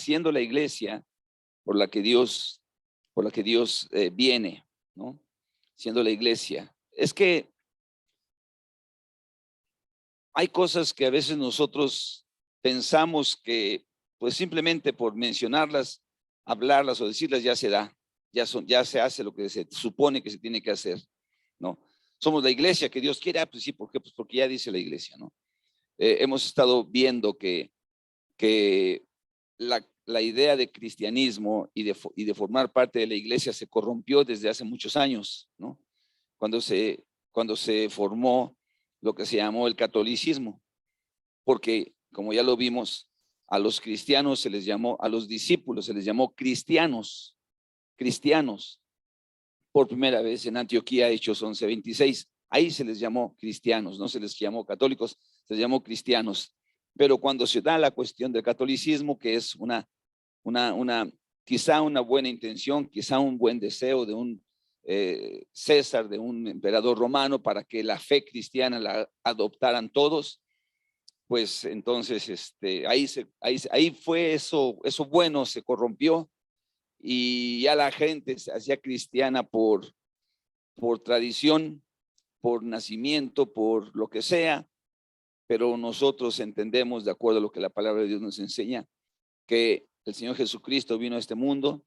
siendo la iglesia por la que Dios viene, ¿no? Siendo la iglesia. Es que hay cosas que a veces nosotros pensamos que pues simplemente por mencionarlas, hablarlas o decirlas ya se da, ya se hace lo que se supone que se tiene que hacer, ¿no? Somos la iglesia que Dios quiere, pues sí, ¿por qué? Pues porque ya dice la iglesia, ¿no? Hemos estado viendo que la idea de cristianismo y de formar parte de la iglesia se corrompió desde hace muchos años, ¿no? Cuando se formó lo que se llamó el catolicismo, porque como ya lo vimos, a los cristianos se les llamó, a los discípulos se les llamó cristianos, por primera vez en Antioquía, Hechos 11:26. Ahí se les llamó cristianos, no se les llamó católicos, se les llamó cristianos. Pero cuando se da la cuestión del catolicismo, que es quizá una buena intención, quizá un buen deseo de un César, de un emperador romano, para que la fe cristiana la adoptaran todos, pues entonces ahí fue eso bueno, se corrompió y ya la gente se hacía cristiana por tradición, por nacimiento, por lo que sea, pero nosotros entendemos, de acuerdo a lo que la palabra de Dios nos enseña, que el Señor Jesucristo vino a este mundo,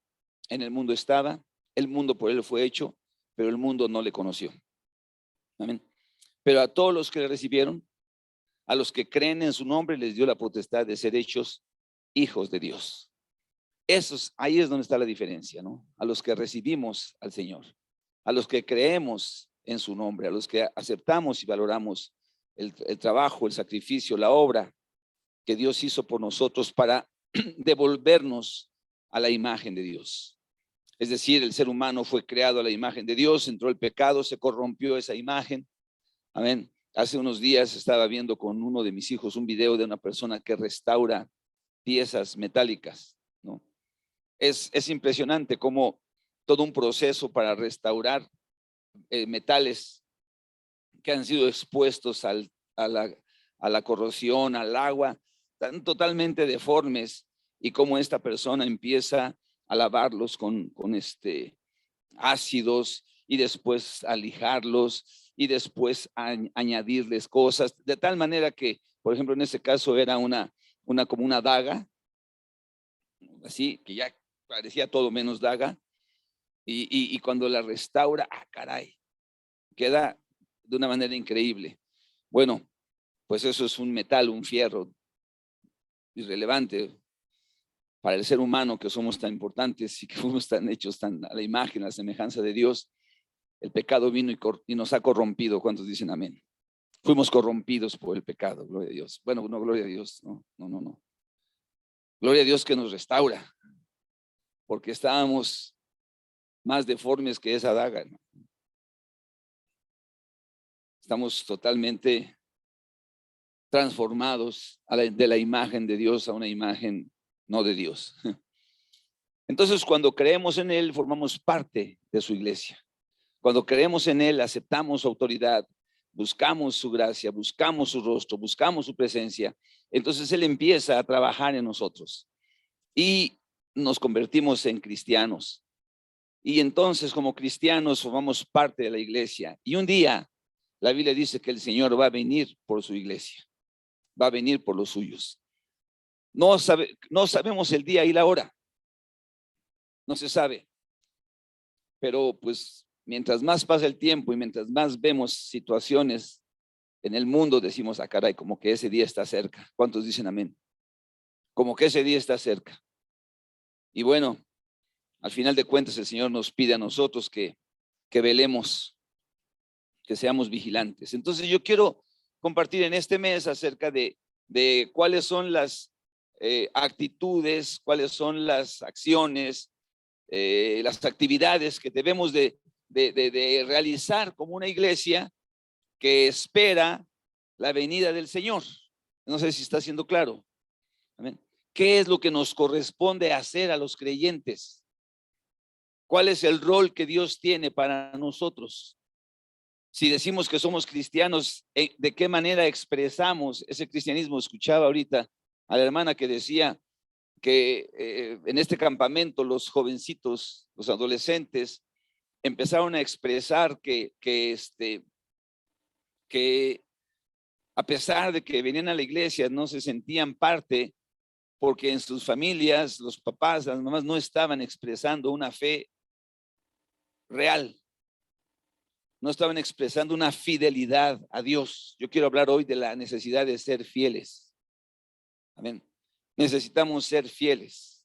en el mundo estaba, el mundo por él fue hecho, pero el mundo no le conoció. Amén. Pero a todos los que le recibieron, a los que creen en su nombre, les dio la potestad de ser hechos hijos de Dios. Ahí es donde está la diferencia, ¿no? A los que recibimos al Señor, a los que creemos en su nombre, a los que aceptamos y valoramos el trabajo, el sacrificio, la obra que Dios hizo por nosotros para devolvernos a la imagen de Dios. Es decir, el ser humano fue creado a la imagen de Dios, entró el pecado, se corrompió esa imagen. Amén. Hace unos días estaba viendo con uno de mis hijos un video de una persona que restaura piezas metálicas, ¿no? Es impresionante cómo todo un proceso para restaurar metales que han sido expuestos a la corrosión, al agua, están totalmente deformes, y cómo esta persona empieza a lavarlos con ácidos, y después a lijarlos, y después a añadirles cosas, de tal manera que, por ejemplo, en este caso era como una daga, así, que ya parecía todo menos daga, y cuando la restaura, caray, queda de una manera increíble. Bueno, pues eso es un metal, un fierro irrelevante para el ser humano, que somos tan importantes y que fuimos tan hechos tan a la imagen, a la semejanza de Dios. El pecado vino y nos ha corrompido. ¿Cuántos dicen amén? Fuimos corrompidos por el pecado, gloria a Dios. Bueno, no, gloria a Dios, no. Gloria a Dios que nos restaura, porque estábamos más deformes que esa daga, ¿no? Estamos totalmente transformados de la imagen de Dios a una imagen no de Dios. Entonces, cuando creemos en Él, formamos parte de su iglesia. Cuando creemos en Él, aceptamos su autoridad, buscamos su gracia, buscamos su rostro, buscamos su presencia. Entonces Él empieza a trabajar en nosotros y nos convertimos en cristianos. Y entonces, como cristianos, formamos parte de la iglesia. Y un día, la Biblia dice que el Señor va a venir por su iglesia, va a venir por los suyos. No sabemos el día y la hora, no se sabe, pero pues mientras más pasa el tiempo y mientras más vemos situaciones en el mundo, decimos, caray, como que ese día está cerca. ¿Cuántos dicen amén? Como que ese día está cerca. Y bueno, al final de cuentas el Señor nos pide a nosotros que velemos, que seamos vigilantes. Entonces yo quiero compartir en este mes acerca de cuáles son las actitudes, cuáles son las acciones, las actividades que debemos de realizar como una iglesia que espera la venida del Señor. No sé si está siendo claro. Amén. ¿Qué es lo que nos corresponde hacer a los creyentes? ¿Cuál es el rol que Dios tiene para nosotros? Si decimos que somos cristianos, ¿de qué manera expresamos ese cristianismo? Escuchaba ahorita a la hermana que decía que en este campamento los jovencitos, los adolescentes, empezaron a expresar que a pesar de que venían a la iglesia, no se sentían parte, porque en sus familias, los papás, las mamás no estaban expresando una fe real, no estaban expresando una fidelidad a Dios. Yo quiero hablar hoy de la necesidad de ser fieles. Amén. Necesitamos ser fieles.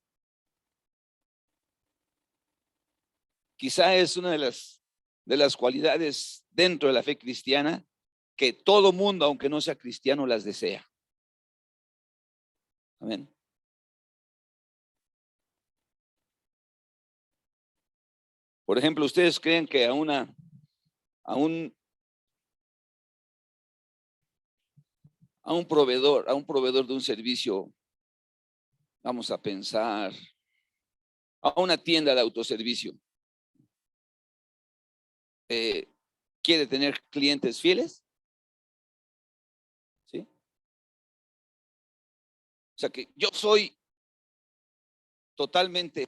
Quizá es una de las cualidades dentro de la fe cristiana que todo mundo, aunque no sea cristiano, las desea. Amén. Por ejemplo, ¿ustedes creen que a un proveedor de un servicio, vamos a pensar, a una tienda de autoservicio, quiere tener clientes fieles? ¿Sí? O sea que yo soy totalmente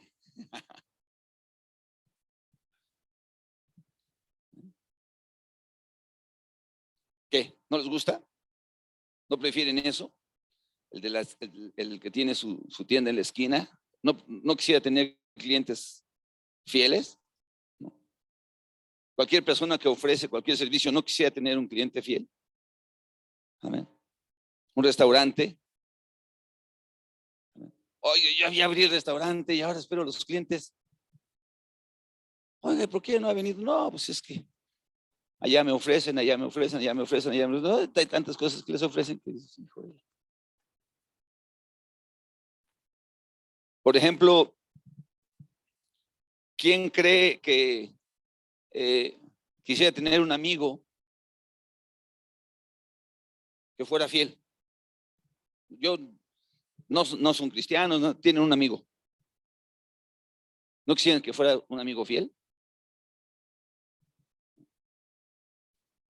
¿qué? ¿No les gusta? ¿No prefieren eso? El que tiene su tienda en la esquina, no quisiera tener clientes fieles. ¿No? Cualquier persona que ofrece cualquier servicio no quisiera tener un cliente fiel. Amén. Un restaurante. Oye, yo había abierto el restaurante y ahora espero a los clientes. Oye, ¿por qué no ha venido? No, pues es que allá me ofrecen, allá me ofrecen, allá me ofrecen, allá me ofrecen. Hay tantas cosas que les ofrecen que dices, hijo. Por ejemplo, ¿quién cree que quisiera tener un amigo que fuera fiel? Yo no son cristianos, no tienen un amigo. ¿No quisieran que fuera un amigo fiel?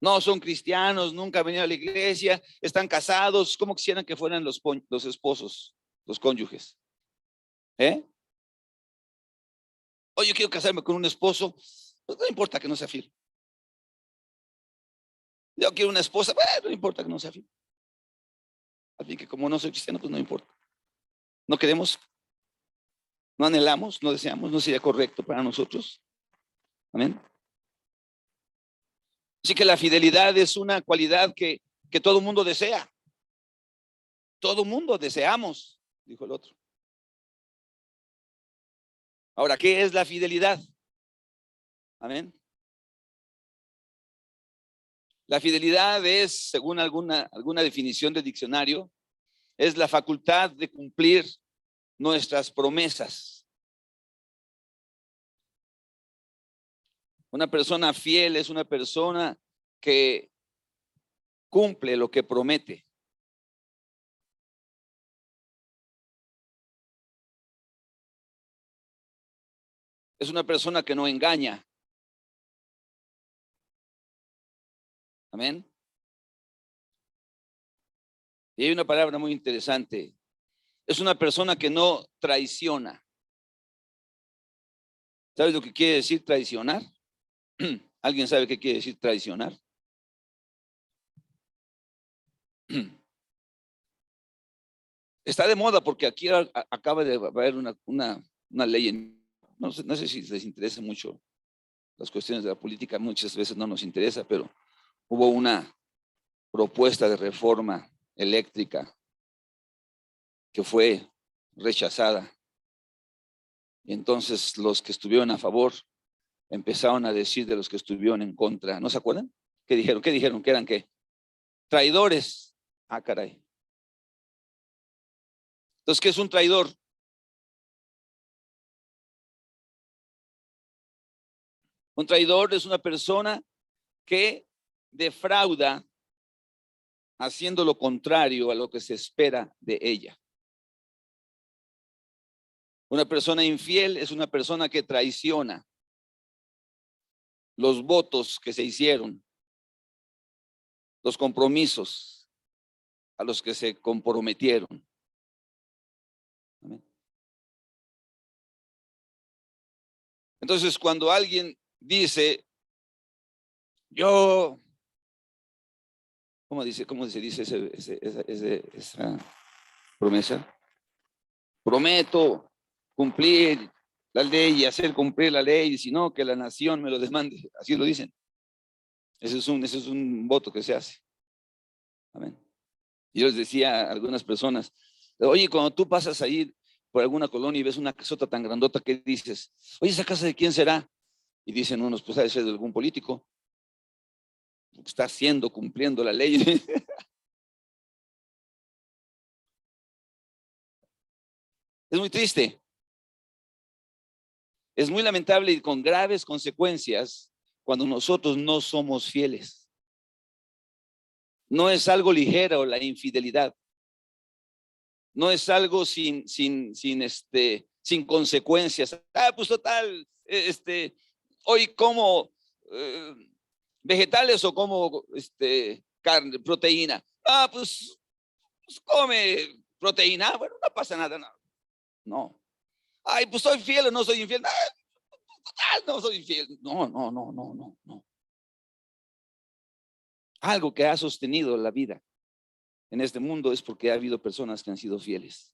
No son cristianos, nunca han venido a la iglesia, están casados. ¿Cómo quisieran que fueran los esposos, los cónyuges? Oye, yo quiero casarme con un esposo, pues no importa que no sea fiel. Yo quiero una esposa, bueno, no importa que no sea fiel. Así que como no soy cristiano, pues no importa. No queremos, no anhelamos, no deseamos, no sería correcto para nosotros. Amén. Así que la fidelidad es una cualidad que todo mundo desea. Todo mundo deseamos, dijo el otro. Ahora, ¿qué es la fidelidad? Amén. La fidelidad es, según alguna definición de diccionario, es la facultad de cumplir nuestras promesas. Una persona fiel es una persona que cumple lo que promete. Es una persona que no engaña. Amén. Y hay una palabra muy interesante. Es una persona que no traiciona. ¿Sabes lo que quiere decir traicionar? ¿Alguien sabe qué quiere decir traicionar? Está de moda porque aquí acaba de haber una ley. No sé si les interesa mucho las cuestiones de la política, muchas veces no nos interesa, pero hubo una propuesta de reforma eléctrica que fue rechazada. Y entonces los que estuvieron a favor empezaron a decir de los que estuvieron en contra. ¿No se acuerdan? ¿Qué dijeron? ¿Qué dijeron? ¿Que eran qué? Traidores. Ah, caray. Entonces, ¿qué es un traidor? Un traidor es una persona que defrauda haciendo lo contrario a lo que se espera de ella. Una persona infiel es una persona que traiciona los votos que se hicieron, los compromisos a los que se comprometieron. Entonces, cuando alguien dice, yo, ¿cómo se dice esa promesa? Prometo cumplir la ley y hacer cumplir la ley, y si no, que la nación me lo demande. Así lo dicen. Ese es un voto que se hace. Amén. Yo les decía a algunas personas, oye, cuando tú pasas ahí por alguna colonia y ves una casota tan grandota, ¿qué dices? Oye, ¿esa casa de quién será? Y dicen unos, pues ha de ser de algún político, porque está haciendo, cumpliendo la ley. Es muy triste, es muy lamentable y con graves consecuencias cuando nosotros no somos fieles. No es algo ligero la infidelidad. No es algo sin consecuencias. Pues total, hoy como vegetales o como carne, proteína. Pues come proteína. Bueno, no pasa nada. No. No. Ay, pues soy fiel o no soy infiel. No soy infiel. No, no, no, no, no, no. Algo que ha sostenido la vida en este mundo es porque ha habido personas que han sido fieles.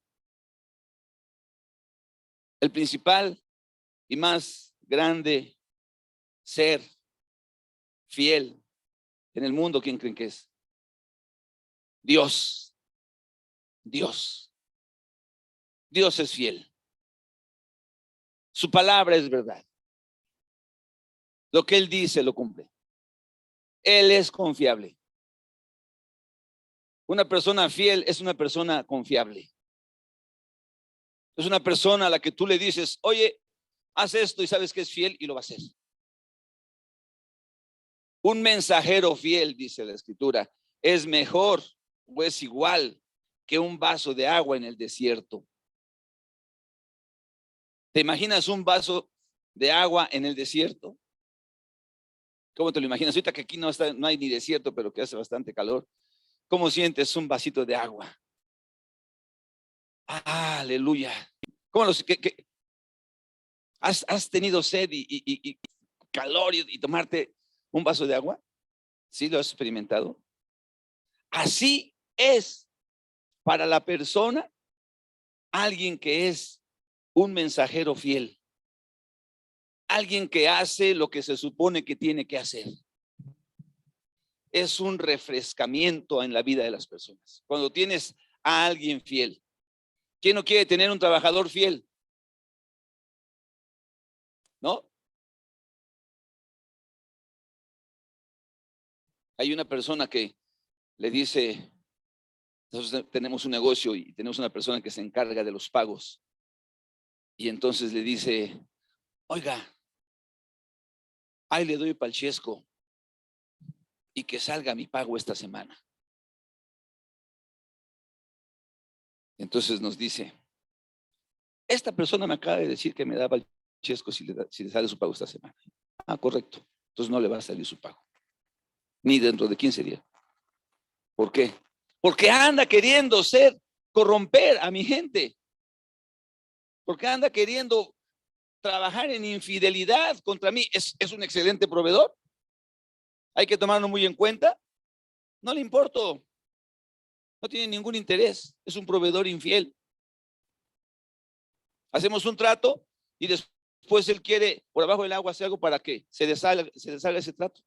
El principal y más grande ser fiel en el mundo, ¿quién creen que es? Dios. Dios. Dios es fiel. Su palabra es verdad. Lo que Él dice lo cumple. Él es confiable. Una persona fiel es una persona confiable. Es una persona a la que tú le dices, oye, haz esto y sabes que es fiel y lo va a hacer. Un mensajero fiel, dice la Escritura, es mejor o es igual que un vaso de agua en el desierto. ¿Te imaginas un vaso de agua en el desierto? ¿Cómo te lo imaginas? Ahorita que aquí no hay ni desierto, pero que hace bastante calor. ¿Cómo sientes un vasito de agua? Aleluya. ¿Cómo has tenido sed y calor y tomarte un vaso de agua? ¿Sí lo has experimentado? Así es para la persona alguien que es un mensajero fiel, alguien que hace lo que se supone que tiene que hacer. Es un refrescamiento en la vida de las personas. Cuando tienes a alguien fiel, ¿quién no quiere tener un trabajador fiel? ¿No? Hay una persona que le dice, nosotros tenemos un negocio y tenemos una persona que se encarga de los pagos. Y entonces le dice, oiga, ahí le doy para el chesco y que salga mi pago esta semana. Entonces nos dice, esta persona me acaba de decir que me daba el chesco si le sale su pago esta semana. Correcto. Entonces no le va a salir su pago. Ni dentro de 15 días. ¿Por qué? Porque anda queriendo corromper a mi gente. Porque anda queriendo trabajar en infidelidad contra mí. ¿Es un excelente proveedor? Hay que tomarlo muy en cuenta. No le importo. No tiene ningún interés. Es un proveedor infiel. Hacemos un trato y después él quiere por abajo del agua hacer algo para que se deshaga ese trato.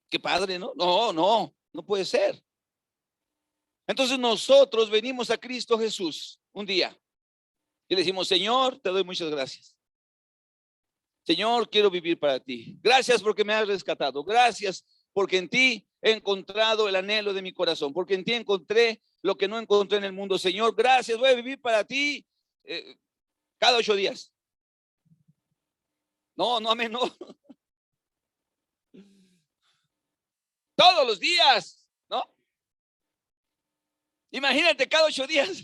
Qué padre, ¿no? No, no, no puede ser. Entonces nosotros venimos a Cristo Jesús un día y le decimos, Señor, te doy muchas gracias. Señor, quiero vivir para ti. Gracias porque me has rescatado. Gracias porque en ti he encontrado el anhelo de mi corazón. Porque en ti encontré lo que no encontré en el mundo. Señor, gracias. Voy a vivir para ti cada 8 días. No, no, amén, no. Todos los días, ¿no? Imagínate cada 8 días.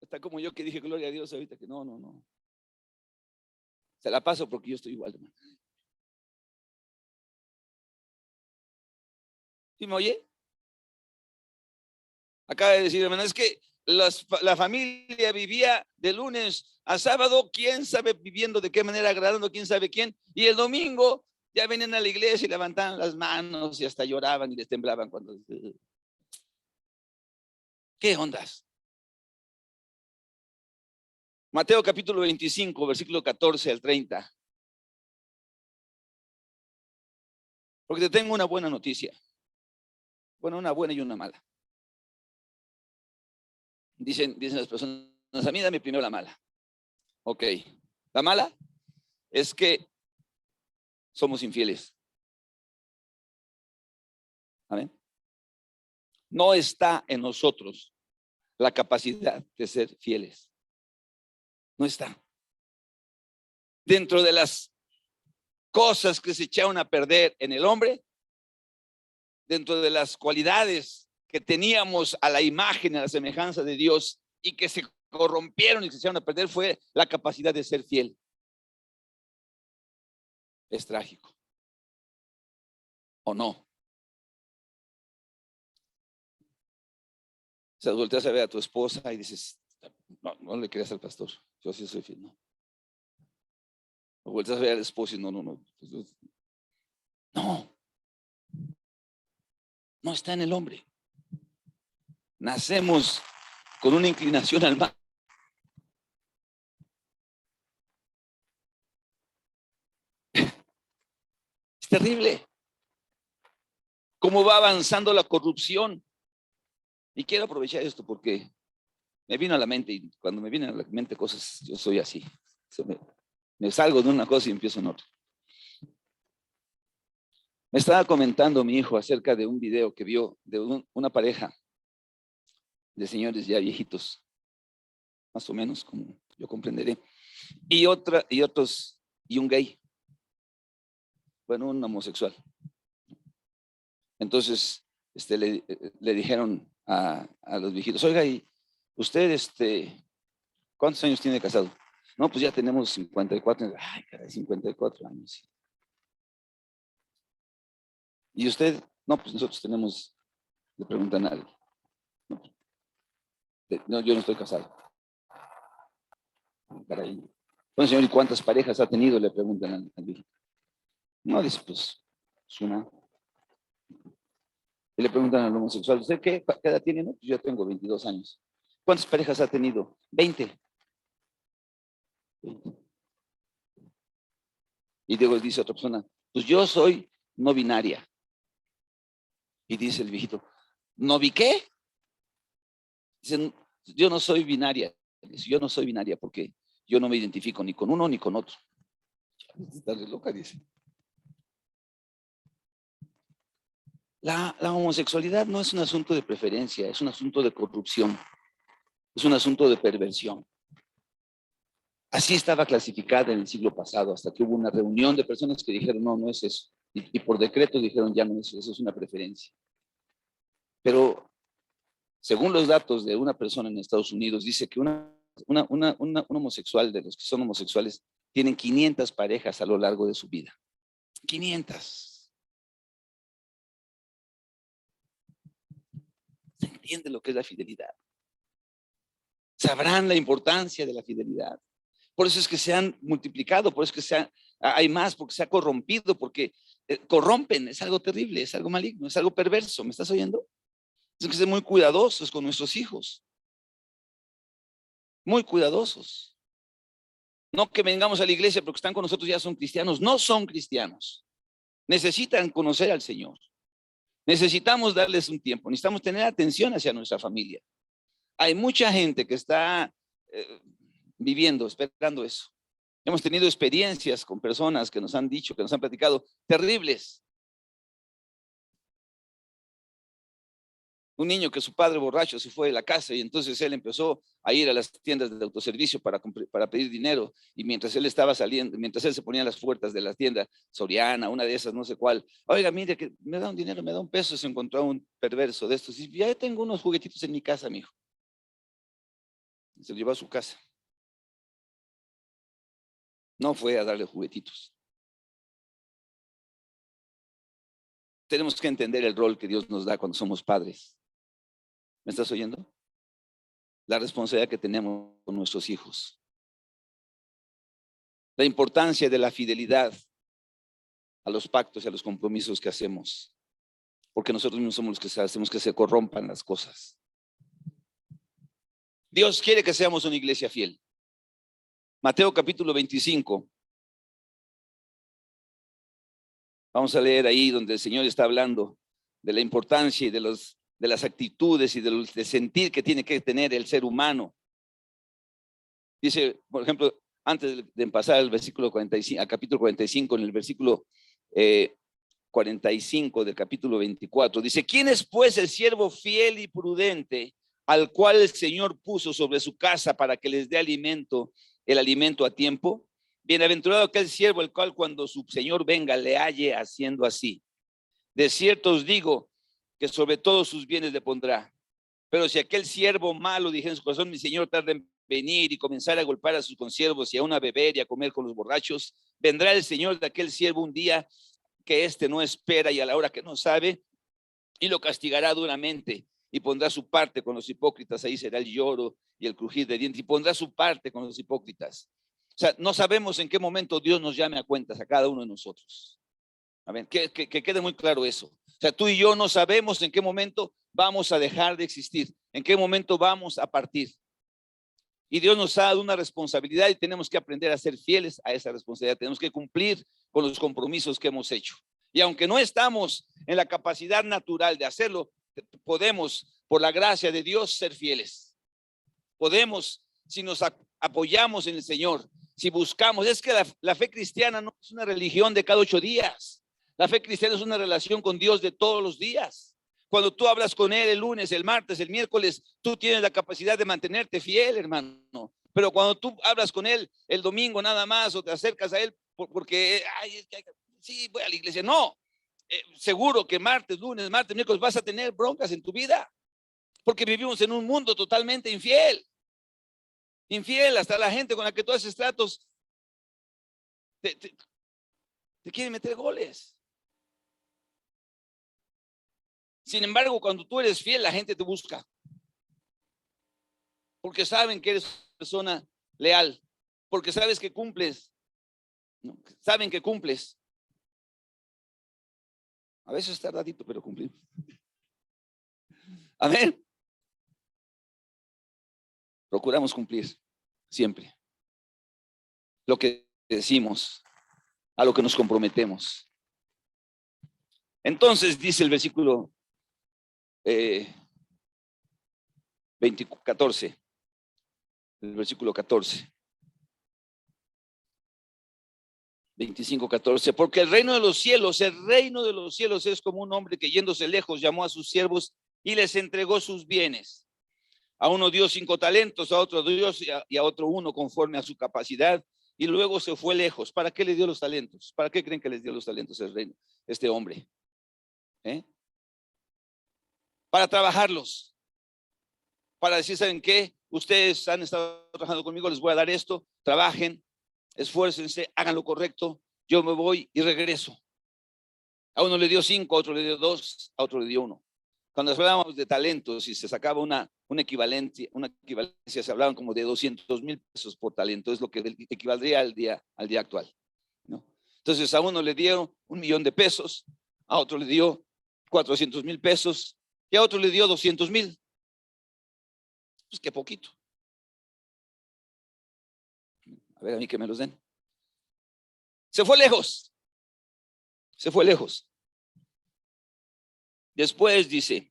Está como yo que dije gloria a Dios ahorita que no, no, no. Se la paso porque yo estoy igual, hermano. ¿Sí me oye? Acaba de decir, hermano, es que la familia vivía de lunes a sábado, quién sabe viviendo de qué manera, agradando quién sabe quién, y el domingo ya venían a la iglesia y levantaban las manos y hasta lloraban y les temblaban cuando... ¿Qué ondas? Mateo capítulo 25, versículo 14 al 30. Porque te tengo una buena noticia. Bueno, una buena y una mala. Dicen las personas, a mí dame primero la mala. Ok. La mala es que somos infieles. Amén. No está en nosotros la capacidad de ser fieles. No está. Dentro de las cosas que se echaron a perder en el hombre, dentro de las cualidades que teníamos a la imagen, a la semejanza de Dios y que se corrompieron y se echaron a perder, fue la capacidad de ser fiel. Es trágico. ¿O no? O sea, volteas a ver a tu esposa y dices, no le creas al pastor, yo sí soy fiel, no. O volteas a ver al esposo y no. No está en el hombre. Nacemos con una inclinación al mal. Es terrible. Cómo va avanzando la corrupción. Y quiero aprovechar esto porque me vino a la mente, y cuando me vienen a la mente cosas, yo soy así. Me salgo de una cosa y empiezo en otra. Me estaba comentando mi hijo acerca de un video que vio de una pareja de señores ya viejitos, más o menos, como yo comprenderé, y un gay, bueno, un homosexual. Entonces, le dijeron a los viejitos, oiga, ¿y usted, cuántos años tiene casado? No, pues ya tenemos 54. Ay, caray, 54 años. ¿Y usted? No, pues nosotros tenemos, le preguntan a nadie. No, yo no estoy casado. Caray. Bueno, señor, ¿y cuántas parejas ha tenido? Le preguntan al viejito. No, dice, pues, es una. Y le preguntan al homosexual, ¿usted qué edad tiene? No, pues yo tengo 22 años. ¿Cuántas parejas ha tenido? 20. Y luego dice otra persona, pues yo soy no binaria. Y dice el viejito, ¿no vi qué? Dice, yo no soy binaria. Dice, yo no soy binaria porque yo no me identifico ni con uno ni con otro. Está loca, dice. La homosexualidad no es un asunto de preferencia, es un asunto de corrupción, es un asunto de perversión. Así estaba clasificada en el siglo pasado, hasta que hubo una reunión de personas que dijeron, no es eso. Y por decreto dijeron, ya no es eso es una preferencia. Pero según los datos de una persona en Estados Unidos, dice que un homosexual, de los que son homosexuales, tienen 500 parejas a lo largo de su vida. 500. ¿Se entiende lo que es la fidelidad? Sabrán la importancia de la fidelidad. Por eso es que se han multiplicado, por eso es que hay más, porque se ha corrompido, porque corrompen, es algo terrible, es algo maligno, es algo perverso. ¿Me estás oyendo? Tenemos que ser muy cuidadosos con nuestros hijos. Muy cuidadosos. No que vengamos a la iglesia porque están con nosotros ya son cristianos. No son cristianos. Necesitan conocer al Señor. Necesitamos darles un tiempo. Necesitamos tener atención hacia nuestra familia. Hay mucha gente que está viviendo, esperando eso. Hemos tenido experiencias con personas que nos han dicho, que nos han platicado, terribles. Un niño que su padre borracho se fue de la casa y entonces él empezó a ir a las tiendas de autoservicio para pedir dinero, y mientras él estaba saliendo, mientras él se ponía en las puertas de la tienda Soriana, una de esas, no sé cuál, oiga, mire, que me da un dinero, me da un peso, se encontró a un perverso de estos, y ya tengo unos juguetitos en mi casa, mijo. Se lo llevó a su casa. No fue a darle juguetitos. Tenemos que entender el rol que Dios nos da cuando somos padres. ¿Me estás oyendo? la responsabilidad que tenemos con nuestros hijos. La importancia de la fidelidad a los pactos y a los compromisos que hacemos, porque nosotros mismos somos los que hacemos que se corrompan las cosas. Dios quiere que seamos una iglesia fiel. Mateo capítulo 25. Vamos a leer ahí donde el Señor está hablando de la importancia y de las actitudes y del sentir que tiene que tener el ser humano. Dice, por ejemplo, antes de pasar al versículo 45, al capítulo 45, en el versículo 45 del capítulo 24, dice: ¿quién es pues el siervo fiel y prudente al cual el Señor puso sobre su casa para que les dé el alimento a tiempo? Bienaventurado aquel siervo el cual cuando su Señor venga le halle haciendo así. De cierto os digo que sobre todos sus bienes le pondrá. Pero si aquel siervo malo dijera en su corazón: mi Señor tarda en venir, y comenzar a golpear a sus consiervos y aún a beber y a comer con los borrachos, vendrá el Señor de aquel siervo un día que éste no espera y a la hora que no sabe, y lo castigará duramente, y pondrá su parte con los hipócritas. Ahí será el lloro y el crujir de dientes, y pondrá su parte con los hipócritas. O sea, no sabemos en qué momento Dios nos llame a cuentas a cada uno de nosotros. A ver, que quede muy claro eso. O sea, tú y yo no sabemos en qué momento vamos a dejar de existir, en qué momento vamos a partir. Y Dios nos ha dado una responsabilidad y tenemos que aprender a ser fieles a esa responsabilidad. Tenemos que cumplir con los compromisos que hemos hecho. Y aunque no estamos en la capacidad natural de hacerlo, podemos, por la gracia de Dios, ser fieles. Podemos, si nos apoyamos en el Señor, si buscamos. Es que la fe cristiana no es una religión de cada 8 días. La fe cristiana es una relación con Dios de todos los días. Cuando tú hablas con Él el lunes, el martes, el miércoles, tú tienes la capacidad de mantenerte fiel, hermano. Pero cuando tú hablas con Él el domingo nada más, o te acercas a Él porque, sí, voy a la iglesia. No, seguro que martes, lunes, martes, miércoles vas a tener broncas en tu vida. Porque vivimos en un mundo totalmente infiel. Infiel, hasta la gente con la que tú haces tratos te quiere meter goles. Sin embargo, cuando tú eres fiel, la gente te busca. Porque saben que eres persona leal. Porque sabes que cumples. ¿No? Saben que cumples. A veces tardadito, pero cumplimos. Amén. Procuramos cumplir siempre lo que decimos, a lo que nos comprometemos. Entonces dice el versículo 14, el versículo 14, 25, 14, porque el reino de los cielos es como un hombre que yéndose lejos llamó a sus siervos y les entregó sus bienes. A uno dio 5 talentos, a otro 2 y a otro 1 conforme a su capacidad, y luego se fue lejos. ¿Para qué le dio los talentos? ¿Para qué creen que les dio los talentos el reino, este hombre? Para trabajarlos, para decir: ¿saben qué? Ustedes han estado trabajando conmigo, les voy a dar esto, trabajen, esfuércense, hagan lo correcto, yo me voy y regreso. A uno le dio 5, a otro le dio 2, a otro le dio 1. Cuando hablábamos de talentos y se sacaba una equivalencia, se hablaban como de 200,000 pesos por talento, es lo que equivaldría al día actual, ¿no? Entonces a uno le dieron 1,000,000 de pesos, a otro le dio 400,000 pesos y a otro le dio 200,000. Pues qué poquito. A ver, a mí que me los den. Se fue lejos. Se fue lejos. Después dice,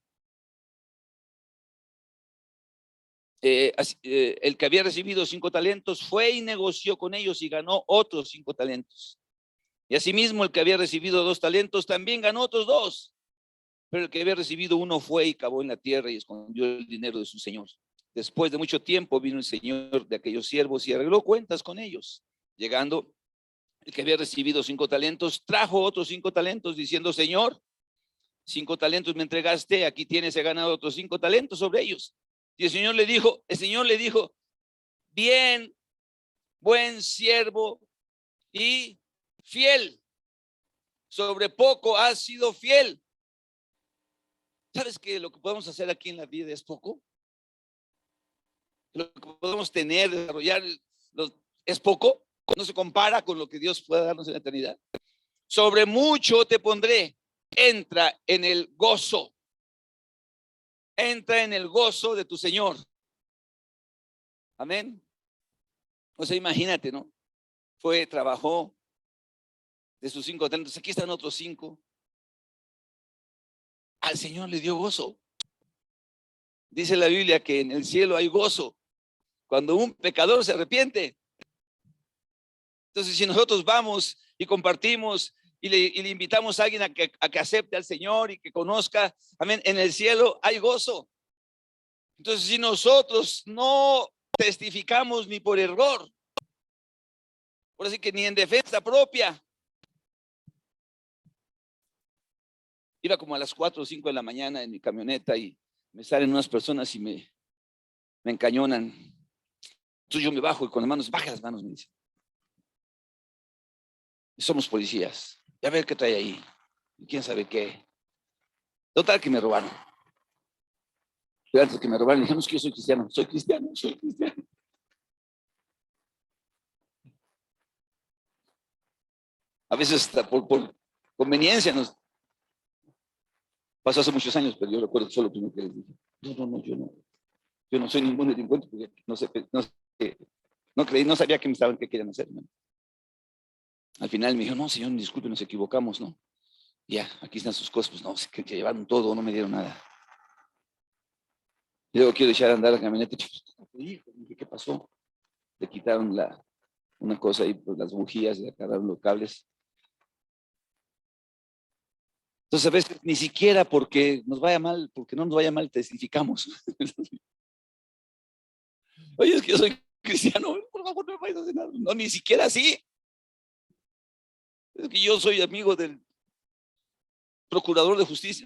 el que había recibido 5 talentos fue y negoció con ellos y ganó otros 5 talentos. Y asimismo el que había recibido 2 talentos también ganó otros 2. Pero el que había recibido 1 fue y cavó en la tierra y escondió el dinero de su señor. Después de mucho tiempo vino el señor de aquellos siervos y arregló cuentas con ellos. Llegando, el que había recibido 5 talentos trajo otros 5 talentos diciendo: Señor, 5 talentos me entregaste, aquí tienes, he ganado otros 5 talentos sobre ellos. Y el Señor le dijo: bien, buen siervo y fiel, sobre poco has sido fiel. ¿Sabes que lo que podemos hacer aquí en la vida es poco? lo que podemos tener, desarrollar, es poco, no se compara con lo que Dios puede darnos en la eternidad. Sobre mucho te pondré, entra en el gozo. Entra en el gozo de tu Señor. Amén. O sea, imagínate, ¿no? Trabajó de sus 5 talentos. Aquí están otros 5. Al Señor le dio gozo. Dice la Biblia que en el cielo hay gozo cuando un pecador se arrepiente. Entonces, si nosotros vamos y compartimos y le invitamos a alguien a que acepte al Señor y que conozca, amén, en el cielo hay gozo. Entonces, si nosotros no testificamos ni por error, por así que ni en defensa propia, iba como a las 4 o 5 de la mañana en mi camioneta y me salen unas personas y me encañonan. Entonces yo me bajo y con las manos, baja las manos, me dice. Somos policías. Y a ver qué trae ahí. ¿Quién sabe qué? Total que me robaron. Pero antes que me robaron, dije, no, es que yo soy cristiano. Soy cristiano, soy cristiano. A veces hasta por conveniencia nos pasó hace muchos años, pero yo recuerdo solo primero que les dije, no, yo no soy ningún delincuente, porque no creí, no sabía qué querían hacer, ¿no? Al final me dijo, no, señor, disculpe, nos equivocamos, ¿no? Ya, aquí están sus cosas, pues no, que llevaron todo, no me dieron nada. Y luego quiero echar a andar la camioneta, ¿qué pasó? Le quitaron una cosa ahí, pues las bujías, le agarraron los cables. Entonces, a veces ni siquiera porque nos vaya mal, porque no nos vaya mal, testificamos. Oye, es que yo soy cristiano, por favor, no me vayas a hacer nada. No, ni siquiera así. Es que yo soy amigo del procurador de justicia.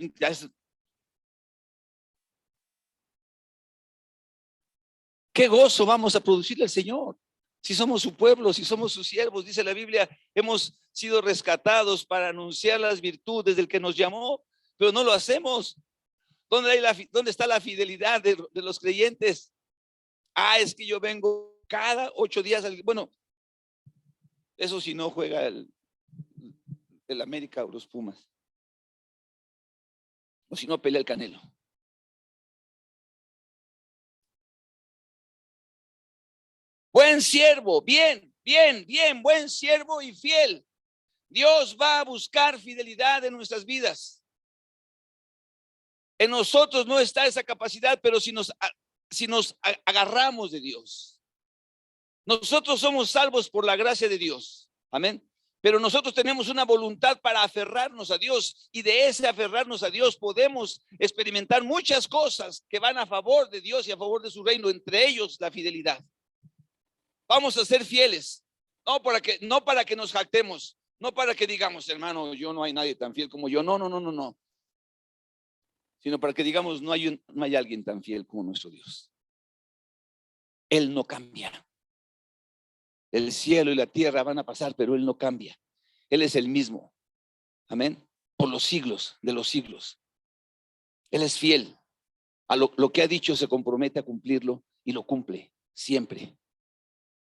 ¿Qué gozo vamos a producirle al Señor? Si somos su pueblo, si somos sus siervos, dice la Biblia, hemos sido rescatados para anunciar las virtudes del que nos llamó, pero no lo hacemos. ¿Dónde está la fidelidad de los creyentes? Es que yo vengo cada 8 días. Bueno, eso si no juega el América o los Pumas. O si no pelea el Canelo. Buen siervo, bien, buen siervo y fiel. Dios va a buscar fidelidad en nuestras vidas. En nosotros no está esa capacidad, pero si nos agarramos de Dios. Nosotros somos salvos por la gracia de Dios. Amén. Pero nosotros tenemos una voluntad para aferrarnos a Dios, y de ese aferrarnos a Dios podemos experimentar muchas cosas que van a favor de Dios y a favor de su reino, entre ellos la fidelidad. Vamos a ser fieles, no para que nos jactemos, no para que digamos, hermano, yo no hay nadie tan fiel como yo, no, sino para que digamos, no hay alguien tan fiel como nuestro Dios. Él no cambia. El cielo y la tierra van a pasar, pero Él no cambia. Él es el mismo. Amén. Por los siglos de los siglos. Él es fiel. A lo que ha dicho se compromete a cumplirlo y lo cumple siempre.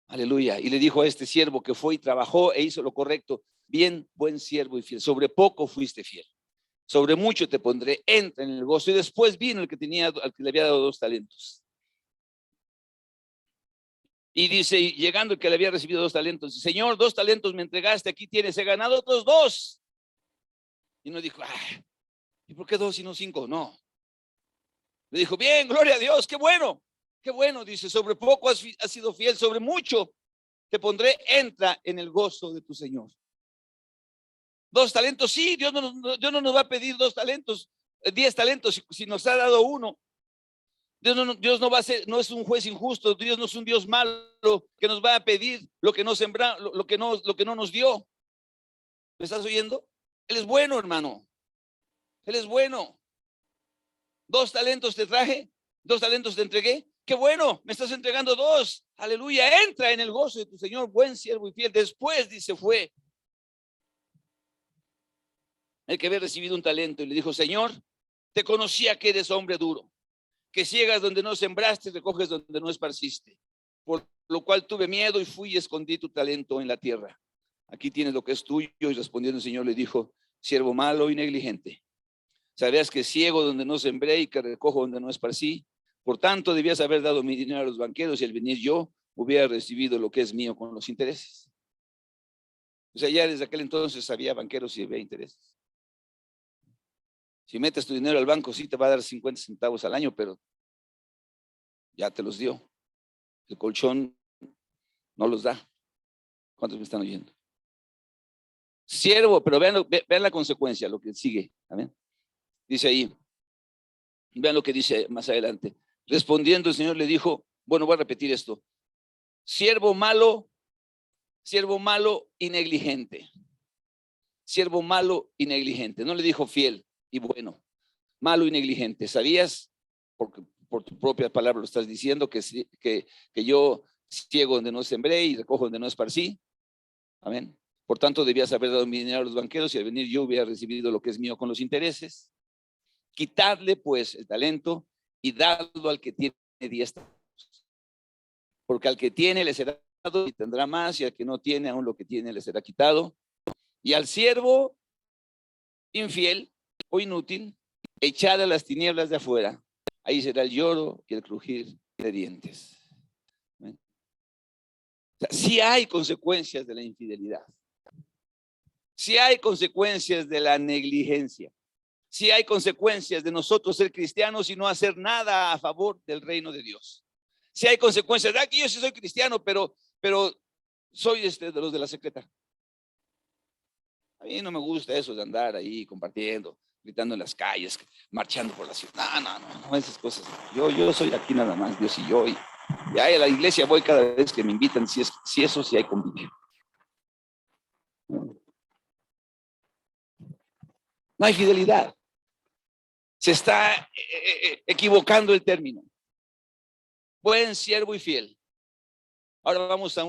Aleluya. Y le dijo a este siervo que fue y trabajó e hizo lo correcto. Bien, buen siervo y fiel. Sobre poco fuiste fiel. Sobre mucho te pondré. Entra en el gozo. Y después vino al que le había dado 2 talentos. Y dice, llegando el que le había recibido 2 talentos, Señor, 2 talentos me entregaste, aquí tienes, he ganado otros 2. Y no dijo, ¿y por qué 2 y no 5? No. Le dijo, bien, gloria a Dios, qué bueno, dice, sobre poco has sido fiel, sobre mucho te pondré, entra en el gozo de tu Señor. 2 talentos, sí, Dios no nos va a pedir 2 talentos, 10 talentos, si nos ha dado 1. Dios no va a ser, no es un juez injusto. Dios no es un Dios malo que nos va a pedir lo que no sembramos, lo que no nos dio. ¿Me estás oyendo? Él es bueno, hermano. Él es bueno. 2 talentos te traje, 2 talentos te entregué. Qué bueno, me estás entregando 2. Aleluya, entra en el gozo de tu Señor, buen siervo y fiel. Después, dice, fue el que había recibido un talento y le dijo, Señor, te conocía que eres hombre duro, que ciegas donde no sembraste, recoges donde no esparciste. Por lo cual tuve miedo y fui y escondí tu talento en la tierra. Aquí tienes lo que es tuyo. Y respondiendo el Señor le dijo, siervo malo y negligente. Sabías que ciego donde no sembré y que recojo donde no esparcí. Por tanto, debías haber dado mi dinero a los banqueros y al venir yo hubiera recibido lo que es mío con los intereses. O sea, ya desde aquel entonces había banqueros y había intereses. Si metes tu dinero al banco, sí te va a dar 50 centavos al año, pero ya te los dio. El colchón no los da. ¿Cuántos me están oyendo? Siervo, pero vean la consecuencia, lo que sigue. ¿Amén? Dice ahí, vean lo que dice más adelante. Respondiendo el Señor le dijo, bueno, voy a repetir esto. Siervo malo y negligente. Siervo malo y negligente. No le dijo fiel y bueno, malo y negligente. ¿Sabías? Porque por tu propia palabra lo estás diciendo, que yo ciego donde no sembré y recojo donde no esparcí. Amén. Por tanto, debías haber dado mi dinero a los banqueros y al venir yo hubiera recibido lo que es mío con los intereses. Quitadle pues el talento y dadlo al que tiene 10 talentos. Porque al que tiene le será dado y tendrá más, y al que no tiene, aún lo que tiene le será quitado. Y al siervo infiel o inútil, echad a las tinieblas de afuera. Ahí será el lloro y el crujir de dientes. O sea, sí hay consecuencias de la infidelidad. Sí hay consecuencias de la negligencia. Sí hay consecuencias de nosotros ser cristianos y no hacer nada a favor del reino de Dios. Sí hay consecuencias de que yo sí soy cristiano, pero soy de los de la secreta. A mí no me gusta eso de andar ahí compartiendo, gritando en las calles, marchando por la ciudad. No, esas cosas. Yo soy aquí nada más, Dios y yo. Y a la iglesia voy cada vez que me invitan, si eso sí hay convivio. No hay fidelidad. Se está equivocando el término. Buen siervo y fiel. Ahora vamos a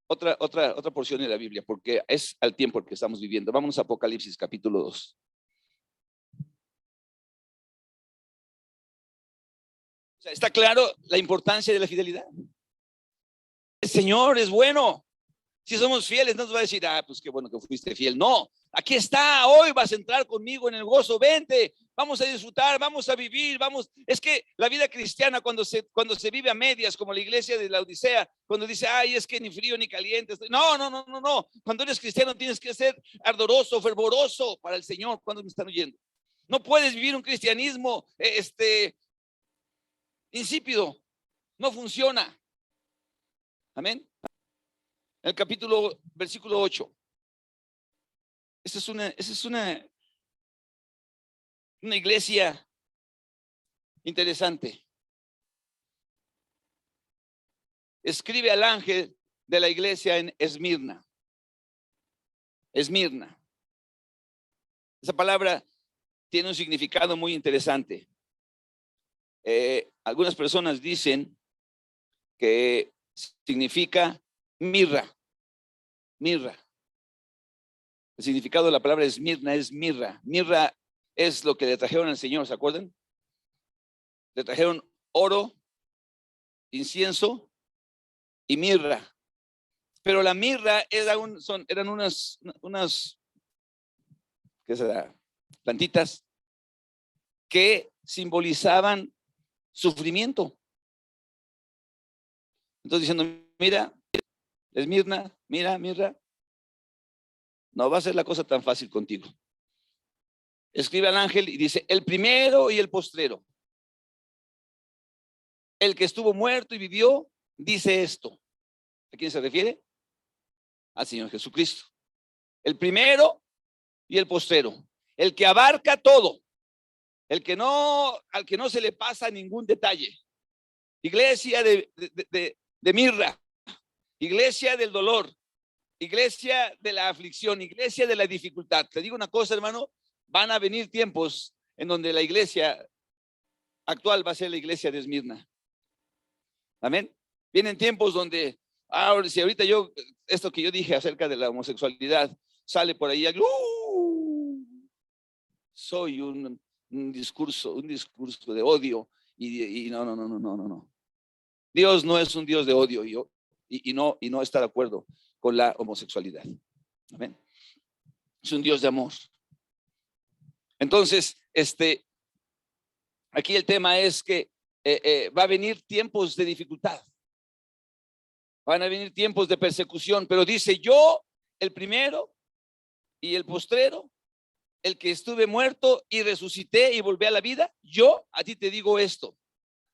otra porción de la Biblia, porque es al tiempo que estamos viviendo. Vámonos a Apocalipsis capítulo 2. O sea, está claro la importancia de la fidelidad. El Señor es bueno. Si somos fieles, no nos va a decir, pues qué bueno que fuiste fiel. No, aquí está, hoy vas a entrar conmigo en el gozo, vente, vamos a disfrutar, vamos a vivir, vamos. Es que la vida cristiana cuando se vive a medias, como la iglesia de la Odisea, cuando dice, es que ni frío ni caliente. No. Cuando eres cristiano tienes que ser ardoroso, fervoroso para el Señor. ¿Cuándo me están oyendo? No puedes vivir un cristianismo insípido, no funciona. Amén. El versículo 8. Esta es una iglesia interesante. Escribe al ángel de la iglesia en Esmirna. Esmirna. Esa palabra tiene un significado muy interesante. Algunas personas dicen que significa mirra. Mirra. El significado de la palabra Esmirna es mirra. Mirra es lo que le trajeron al Señor, ¿se acuerdan? Le trajeron oro, incienso y mirra. Pero la mirra eran unas ¿qué será? Plantitas que simbolizaban sufrimiento. Entonces diciendo, mira, Esmirna, mira, mirra, no va a ser la cosa tan fácil contigo. Escribe al ángel y dice, el primero y el postrero, el que estuvo muerto y vivió, dice esto. ¿A quién se refiere? Al Señor Jesucristo. El primero y el postrero, el que abarca todo, al que no se le pasa ningún detalle. Iglesia de mirra, iglesia del dolor, iglesia de la aflicción, iglesia de la dificultad. Te digo una cosa, hermano, van a venir tiempos en donde la iglesia actual va a ser la iglesia de Esmirna. Amén. Vienen tiempos donde, si ahorita esto que yo dije acerca de la homosexualidad sale por ahí, soy un discurso de odio y no, no, no, no, no, no, no. Dios no es un Dios de odio y no está de acuerdo con la homosexualidad. Amén. Es un Dios de amor. Entonces, aquí el tema es que va a venir tiempos de dificultad. Van a venir tiempos de persecución, pero dice: yo, el primero y el postrero, el que estuve muerto y resucité y volví a la vida, yo a ti te digo esto.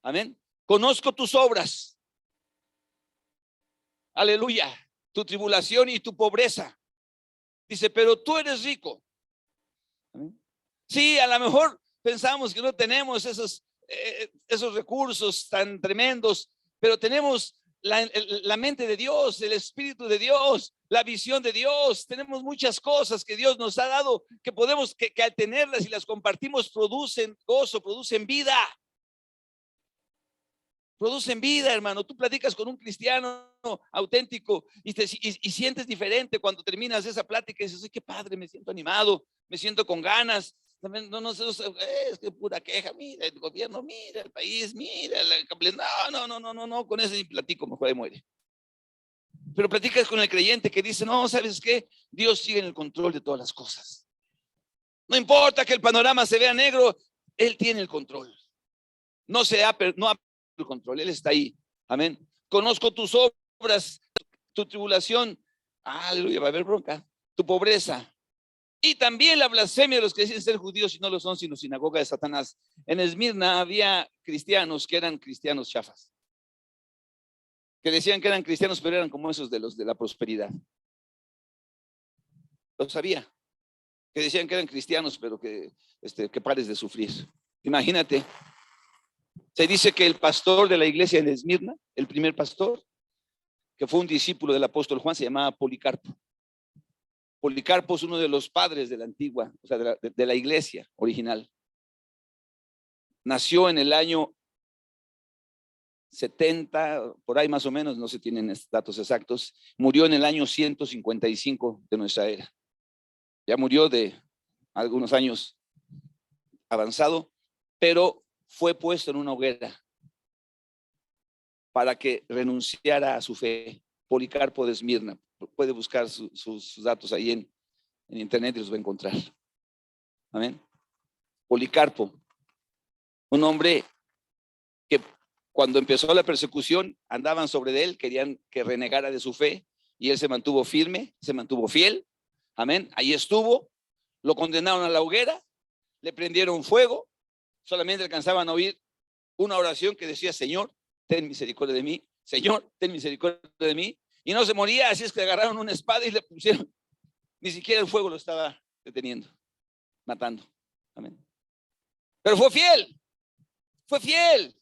Amén. Conozco tus obras. Aleluya. Tu tribulación y tu pobreza. Dice: pero tú eres rico. Amén. Sí, a lo mejor pensamos que no tenemos esos recursos tan tremendos, pero tenemos la mente de Dios, el Espíritu de Dios, la visión de Dios. Tenemos muchas cosas que Dios nos ha dado, que podemos, que al tenerlas y las compartimos, producen gozo, producen vida. Producen vida, hermano. Tú platicas con un cristiano auténtico y sientes diferente cuando terminas esa plática y dices: ay, qué padre, me siento animado, me siento con ganas. No sé, es que pura queja, mira el gobierno, mira el país, mira no, con ese platico mejor ahí muere. Pero platicas con el creyente que dice: no, ¿sabes qué? Dios sigue en el control de todas las cosas. No importa que el panorama se vea negro, Él tiene el control. No ha el control, Él está ahí. Amén. Conozco tus obras, tu tribulación, aleluya, va a haber bronca, tu pobreza, y también la blasfemia de los que dicen ser judíos y no lo son, sino sinagoga de Satanás. En Esmirna había cristianos que eran cristianos chafas, que decían que eran cristianos, pero eran como esos de los de la prosperidad. Lo sabía, que decían que eran cristianos, pero que pares de sufrir. Imagínate. Se dice que el pastor de la iglesia en Esmirna, el primer pastor, que fue un discípulo del apóstol Juan, se llamaba Policarpo. Policarpo es uno de los padres de la antigua, o sea, de la iglesia original. Nació en el año 70, por ahí más o menos, no se tienen datos exactos. Murió en el año 155 de nuestra era. Ya murió de algunos años avanzado, pero fue puesto en una hoguera para que renunciara a su fe. Policarpo de Esmirna. Puede buscar sus datos ahí en internet y los va a encontrar. Amén. Policarpo, un hombre que cuando empezó la persecución andaban sobre él, querían que renegara de su fe, y él se mantuvo firme, se mantuvo fiel. Amén. Ahí estuvo. Lo condenaron a la hoguera, le prendieron fuego, solamente alcanzaban a oír una oración que decía: Señor, ten misericordia de mí, Señor, ten misericordia de mí. Y no se moría, así es que agarraron una espada y le pusieron. Ni siquiera el fuego lo estaba deteniendo, matando. Amén. Pero fue fiel, fue fiel.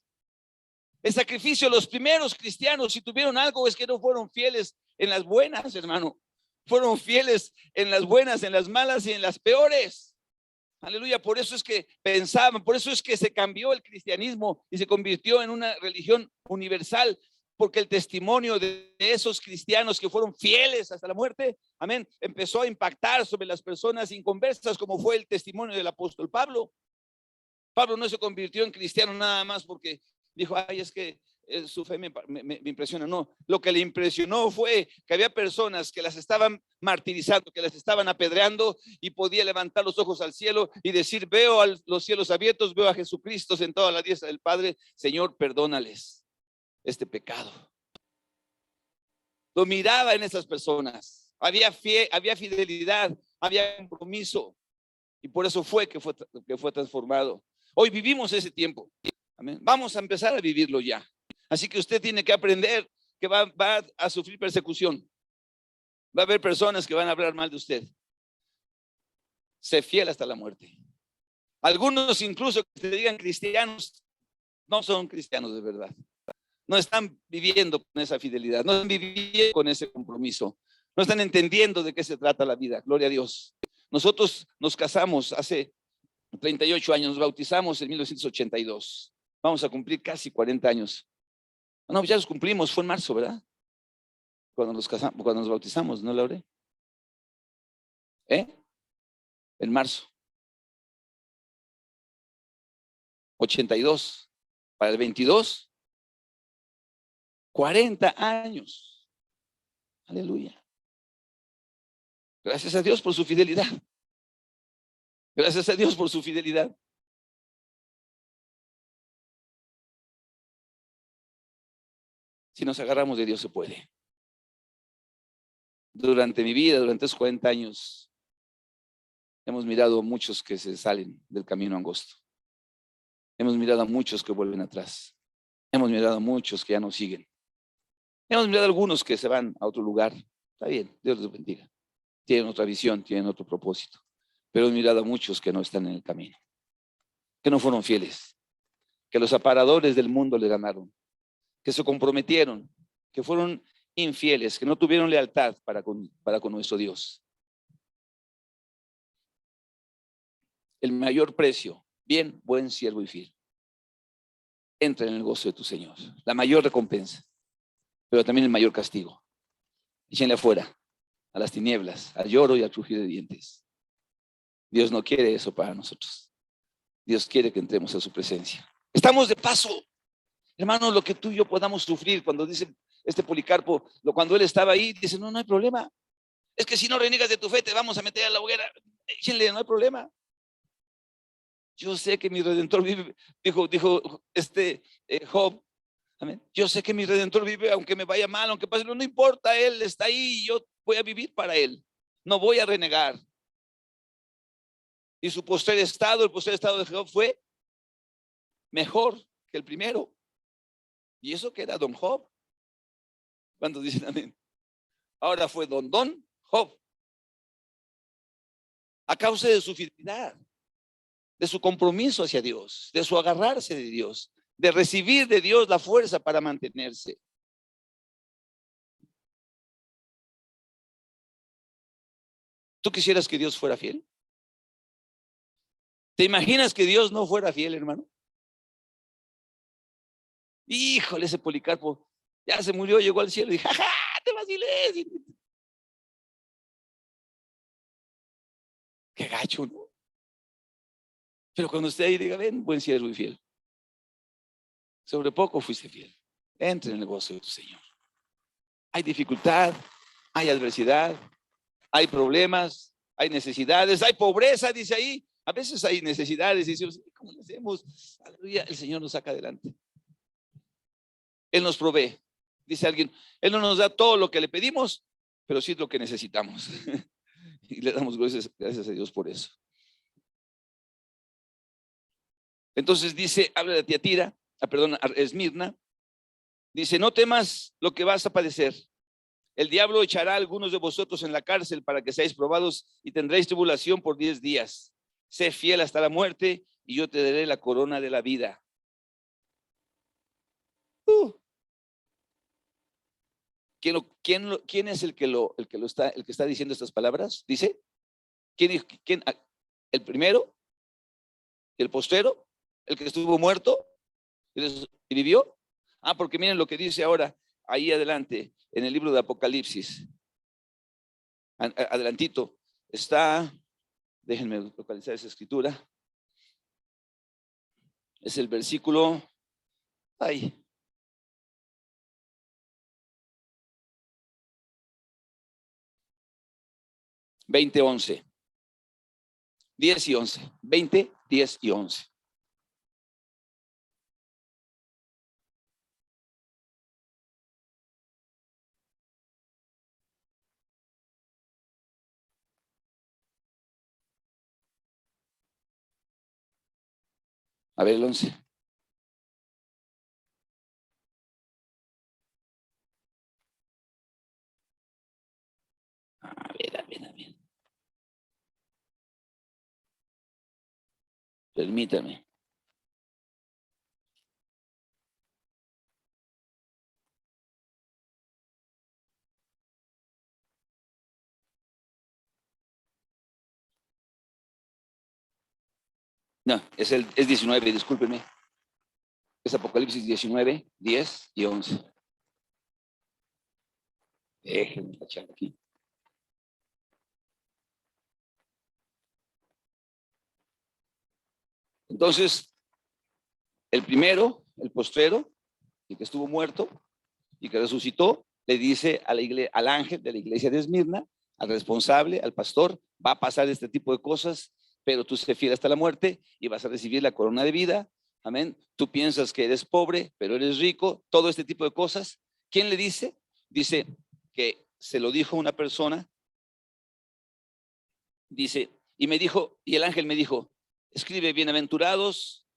El sacrificio, los primeros cristianos, si tuvieron algo, es que no fueron fieles en las buenas, hermano. Fueron fieles en las buenas, en las malas y en las peores. Aleluya. Por eso es que pensaban, por eso es que se cambió el cristianismo y se convirtió en una religión universal, porque el testimonio de esos cristianos que fueron fieles hasta la muerte, amén, empezó a impactar sobre las personas inconversas, como fue el testimonio del apóstol Pablo. Pablo no se convirtió en cristiano nada más porque dijo: ay, es que su fe me impresiona. No, lo que le impresionó fue que había personas que las estaban martirizando, que las estaban apedreando, y podía levantar los ojos al cielo y decir: veo los cielos abiertos, veo a Jesucristo sentado a la diestra del Padre. Señor, perdónales este pecado. Lo miraba en esas personas. Había fidelidad, había compromiso, y por eso fue que fue transformado. Hoy vivimos ese tiempo. Amén. Vamos a empezar a vivirlo ya. Así que usted tiene que aprender que va a sufrir persecución. Va a haber personas que van a hablar mal de usted. Sé fiel hasta la muerte. Algunos, incluso que te digan cristianos, no son cristianos de verdad. No están viviendo con esa fidelidad, no están viviendo con ese compromiso, no están entendiendo de qué se trata la vida. Gloria a Dios. Nosotros nos casamos hace 38 años, nos bautizamos en 1982. Vamos a cumplir casi 40 años. No, ya los cumplimos, fue en marzo, ¿verdad? Cuando nos casamos, cuando nos bautizamos, ¿no, Laure? En marzo. 82. Para el 22, 40 años. Aleluya. Gracias a Dios por su fidelidad. Gracias a Dios por su fidelidad. Si nos agarramos de Dios se puede. Durante mi vida, durante esos 40 años, hemos mirado a muchos que se salen del camino angosto. Hemos mirado a muchos que vuelven atrás. Hemos mirado a muchos que ya no siguen. Hemos mirado a algunos que se van a otro lugar. Está bien, Dios los bendiga. Tienen otra visión, tienen otro propósito. Pero hemos mirado a muchos que no están en el camino, que no fueron fieles, que los aparadores del mundo le ganaron, que se comprometieron, que fueron infieles, que no tuvieron lealtad para con nuestro Dios. El mayor precio, bien, buen siervo y fiel. Entra en el gozo de tu Señor. La mayor recompensa, pero también el mayor castigo. Échenle afuera, a las tinieblas, al lloro y al crujir de dientes. Dios no quiere eso para nosotros. Dios quiere que entremos a su presencia. Estamos de paso. Hermanos, lo que tú y yo podamos sufrir, cuando dice este Policarpo, cuando él estaba ahí, dice, no hay problema. Es que si no reniegas de tu fe, te vamos a meter a la hoguera. Échenle, no hay problema. Yo sé que mi Redentor vive, dijo Job. Amén. Yo sé que mi Redentor vive, aunque me vaya mal, aunque pase, no importa, Él está ahí y yo voy a vivir para Él. No voy a renegar. Y su postrer estado, el postrer estado de Job fue mejor que el primero. Y eso que era don Job. ¿Cuántos dicen amén? Ahora fue don Job. A causa de su fidelidad, de su compromiso hacia Dios, de su agarrarse de Dios, de recibir de Dios la fuerza para mantenerse. ¿Tú quisieras que Dios fuera fiel? ¿Te imaginas que Dios no fuera fiel, hermano? Híjole, ese Policarpo ya se murió, llegó al cielo y dije, ¡ja, te vacilé! Qué gacho, ¿no? Pero cuando esté ahí, diga, ven, buen siervo y fiel. Sobre poco fuiste fiel. Entra en el gozo de tu Señor. Hay dificultad, hay adversidad, hay problemas, hay necesidades, hay pobreza, dice ahí. A veces hay necesidades y decimos, ¿cómo le hacemos? Aleluya, el Señor nos saca adelante. Él nos provee. Dice alguien, Él no nos da todo lo que le pedimos, pero sí lo que necesitamos. Y le damos gracias a Dios por eso. Entonces dice, habla de Tiatira, a Esmirna, dice, no temas lo que vas a padecer. El diablo echará a algunos de vosotros en la cárcel para que seáis probados y tendréis tribulación por 10 días. Sé fiel hasta la muerte y yo te daré la corona de la vida. ¿Quién es el que está diciendo estas palabras? Dice, ¿quién? ¿El primero? ¿El postero? ¿El que estuvo muerto y vivió? Porque miren lo que dice ahora, ahí adelante, en el libro de Apocalipsis. Adelantito, está, déjenme localizar esa escritura. Es el versículo, 20, 11. 10 y 11. 20, 10 y 11. A ver el 11. A ver. Permítame. No, es 19, discúlpenme. Es Apocalipsis 19, 10 y 11. Déjenme echar aquí. Entonces, el primero el postrero, el que estuvo muerto y que resucitó, le dice a al ángel de la iglesia de Esmirna, al responsable, al pastor: va a pasar este tipo de cosas, pero tú sé fiel hasta la muerte y vas a recibir la corona de vida. Amén. Tú piensas que eres pobre, pero eres rico. Todo este tipo de cosas. ¿Quién le dice? Dice que se lo dijo una persona. Dice, y me dijo, y el ángel me dijo: escribe, bienaventurados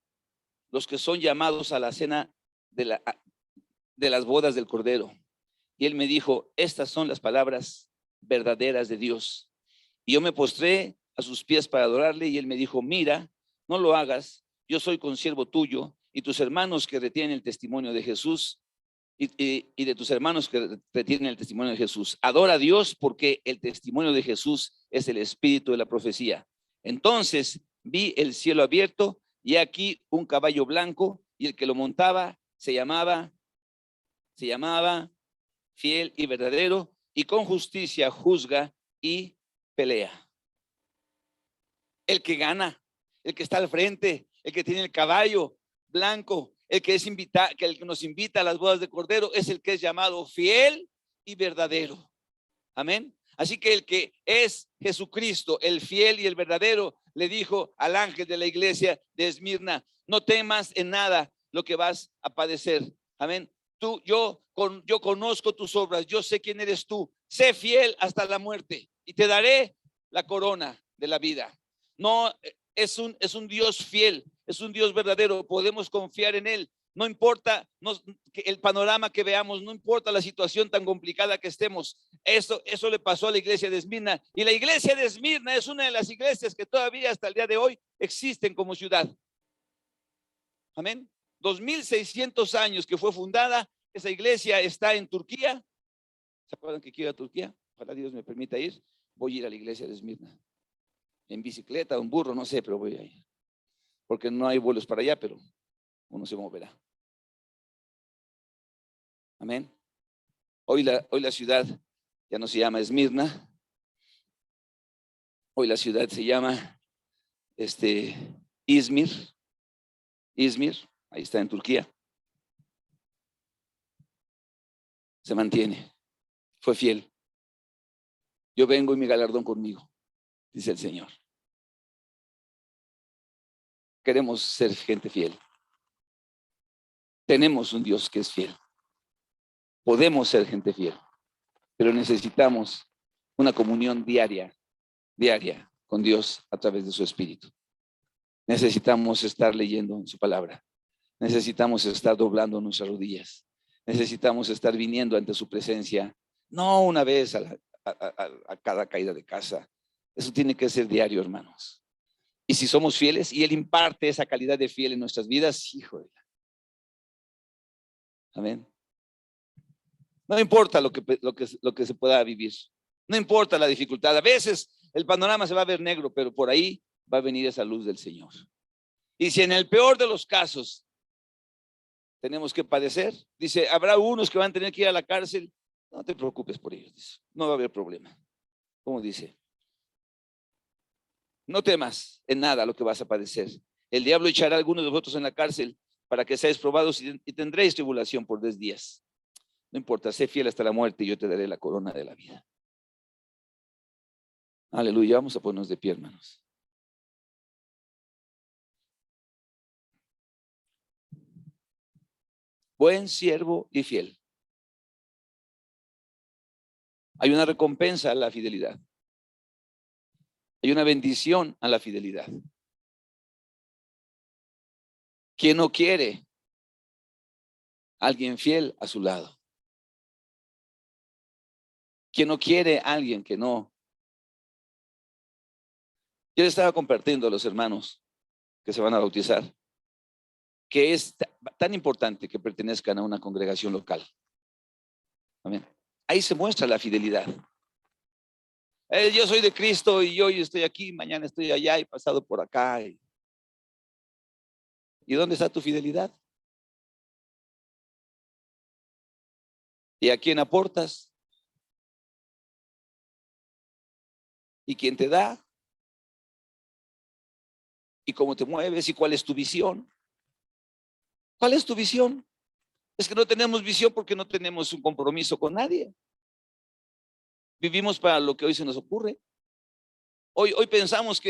los que son llamados a la cena de las bodas del Cordero. Y él me dijo: estas son las palabras verdaderas de Dios. Y yo me postré a sus pies para adorarle, y él me dijo: mira, no lo hagas, yo soy consiervo tuyo y tus hermanos que retienen el testimonio de Jesús, y de tus hermanos que retienen el testimonio de Jesús. Adora a Dios, porque el testimonio de Jesús es el espíritu de la profecía. Entonces vi el cielo abierto, y aquí un caballo blanco, y el que lo montaba se llamaba Fiel y Verdadero, y con justicia juzga y pelea. El que gana, el que está al frente, el que tiene el caballo blanco, el que nos invita a las bodas de Cordero, es el que es llamado fiel y verdadero. Amén. Así que el que es Jesucristo, el fiel y el verdadero, le dijo al ángel de la iglesia de Esmirna: no temas en nada lo que vas a padecer. Amén. Yo conozco tus obras, yo sé quién eres tú. Sé fiel hasta la muerte y te daré la corona de la vida. No, es un Dios fiel, es un Dios verdadero. Podemos confiar en él. No importa el panorama que veamos, no importa la situación tan complicada que estemos. Eso le pasó a la iglesia de Esmirna, y la iglesia de Esmirna es una de las iglesias que todavía hasta el día de hoy existen como ciudad. Amén. 2600 años que fue fundada. Esa iglesia está en Turquía. ¿Se acuerdan que quiero ir a Turquía? Ojalá Dios me permita ir. Voy a ir a la iglesia de Esmirna en bicicleta, un burro, no sé, pero voy a ir, porque no hay vuelos para allá, pero uno se moverá. Amén. Hoy la ciudad ya no se llama Esmirna. Hoy la ciudad se llama Izmir. Ahí está en Turquía. Se mantiene. Fue fiel. Yo vengo y mi galardón conmigo, dice el Señor. Queremos ser gente fiel. Tenemos un Dios que es fiel. Podemos ser gente fiel, pero necesitamos una comunión diaria con Dios a través de su Espíritu. Necesitamos estar leyendo en su palabra. Necesitamos estar doblando nuestras rodillas. Necesitamos estar viniendo ante su presencia, no una vez a cada caída de casa. Eso tiene que ser diario, hermanos. Y si somos fieles y él imparte esa calidad de fiel en nuestras vidas, híjole. Amén. No importa lo que se pueda vivir. No importa la dificultad. A veces el panorama se va a ver negro, pero por ahí va a venir esa luz del Señor. Y si en el peor de los casos tenemos que padecer, dice, habrá unos que van a tener que ir a la cárcel. No te preocupes por ellos, dice. No va a haber problema. Como dice, no temas en nada lo que vas a padecer. El diablo echará a algunos de vosotros en la cárcel para que seáis probados, y tendréis tribulación por 10 días. No importa, sé fiel hasta la muerte y yo te daré la corona de la vida. Aleluya. Vamos a ponernos de pie, hermanos. Buen siervo y fiel. Hay una recompensa a la fidelidad. Hay una bendición a la fidelidad. ¿Quién no quiere a alguien fiel a su lado? ¿Quién no quiere a alguien que no? Yo le estaba compartiendo a los hermanos que se van a bautizar que es tan importante que pertenezcan a una congregación local. Amén. Ahí se muestra la fidelidad. Yo soy de Cristo y hoy estoy aquí, mañana estoy allá y pasado por acá. ¿Y dónde está tu fidelidad? ¿Y a quién aportas? ¿Y quién te da? ¿Y cómo te mueves? ¿Y cuál es tu visión? ¿Cuál es tu visión? Es que no tenemos visión porque no tenemos un compromiso con nadie. Vivimos para lo que hoy se nos ocurre. Hoy pensamos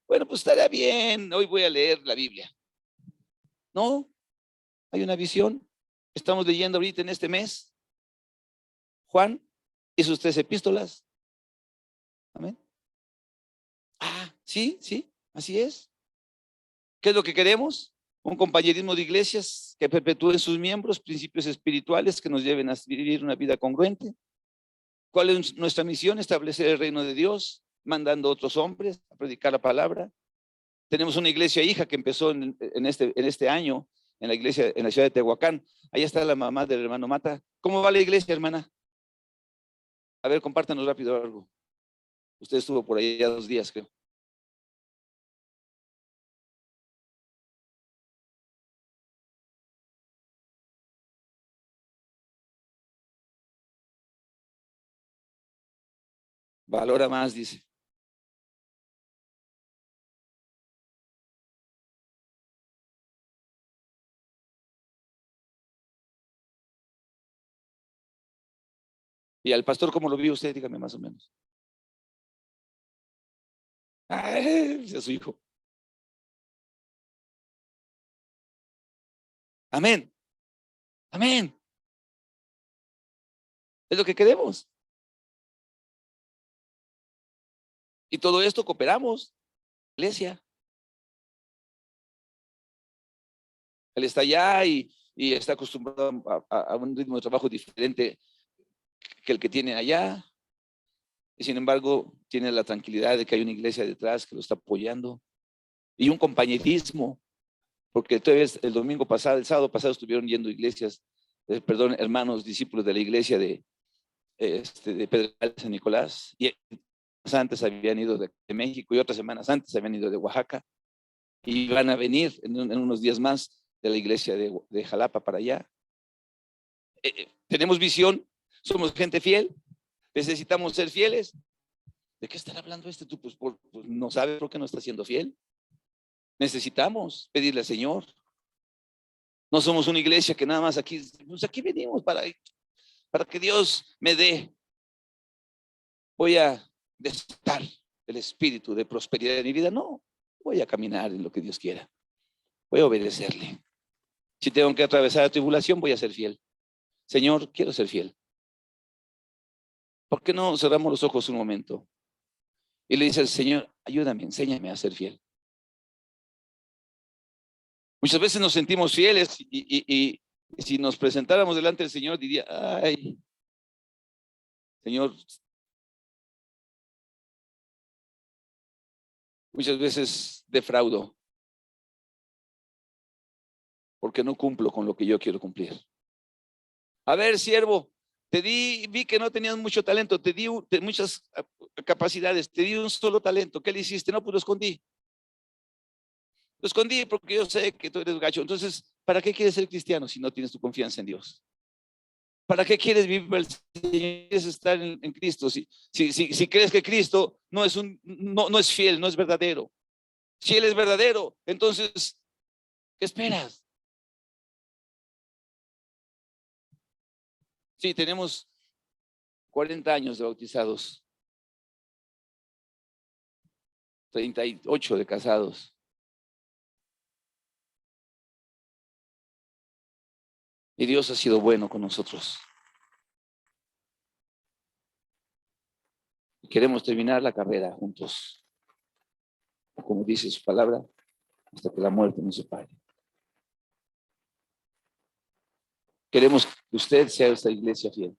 bueno, pues estaría bien, hoy voy a leer la Biblia. No, hay una visión. Estamos leyendo ahorita en este mes. Juan y sus 3 epístolas. Amén. Sí, así es. ¿Qué es lo que queremos? Un compañerismo de iglesias que perpetúen sus miembros, principios espirituales que nos lleven a vivir una vida congruente. ¿Cuál es nuestra misión? Establecer el reino de Dios, mandando a otros hombres a predicar la palabra. Tenemos una iglesia hija que empezó en este año en la iglesia en la ciudad de Tehuacán. Ahí está la mamá del hermano Mata. ¿Cómo va la iglesia, hermana? A ver, compártanos rápido algo. Usted estuvo por ahí ya 2 días, creo. Valora más, dice. ¿Y al pastor cómo lo vio usted? Dígame más o menos. Es su hijo. Amén. Amén. Es lo que queremos. Y todo esto cooperamos, iglesia. Él está allá y está acostumbrado a un ritmo de trabajo diferente que el que tiene allá. Y sin embargo, tiene la tranquilidad de que hay una iglesia detrás que lo está apoyando. Y un compañerismo, porque todavía el domingo pasado, el sábado pasado estuvieron yendo iglesias, hermanos, discípulos de la iglesia de Pedregal de San Nicolás. Y antes habían ido de México y otras semanas antes habían ido de Oaxaca. Y van a venir en unos días más de la iglesia de Jalapa para allá. Tenemos visión, somos gente fiel, necesitamos ser fieles. ¿De qué estará hablando tú? Pues no sabe por qué no está siendo fiel. Necesitamos pedirle al Señor. No somos una iglesia que nada más pues aquí venimos para que Dios me dé. Voy a desatar el espíritu de prosperidad en mi vida. No, voy a caminar en lo que Dios quiera. Voy a obedecerle. Si tengo que atravesar la tribulación, voy a ser fiel. Señor, quiero ser fiel. ¿Por qué no cerramos los ojos un momento? Y le dice al Señor, ayúdame, enséñame a ser fiel. Muchas veces nos sentimos fieles y si nos presentáramos delante del Señor diría, ay, Señor, muchas veces defraudo porque no cumplo con lo que yo quiero cumplir. A ver, siervo, vi que no tenías mucho talento, te di muchas capacidades, te di un solo talento. ¿Qué le hiciste? No, pues lo escondí. Lo escondí porque yo sé que tú eres gacho. Entonces, ¿para qué quieres ser cristiano si no tienes tu confianza en Dios? ¿Para qué quieres vivir para el Señor? ¿Quieres estar en Cristo? Si crees que Cristo no es fiel, no es verdadero. Si Él es verdadero, entonces, ¿qué esperas? Sí, tenemos 40 años de bautizados, 38 de casados. Y Dios ha sido bueno con nosotros. Y queremos terminar la carrera juntos, como dice su palabra, hasta que la muerte nos separe. Queremos que usted sea esta iglesia fiel.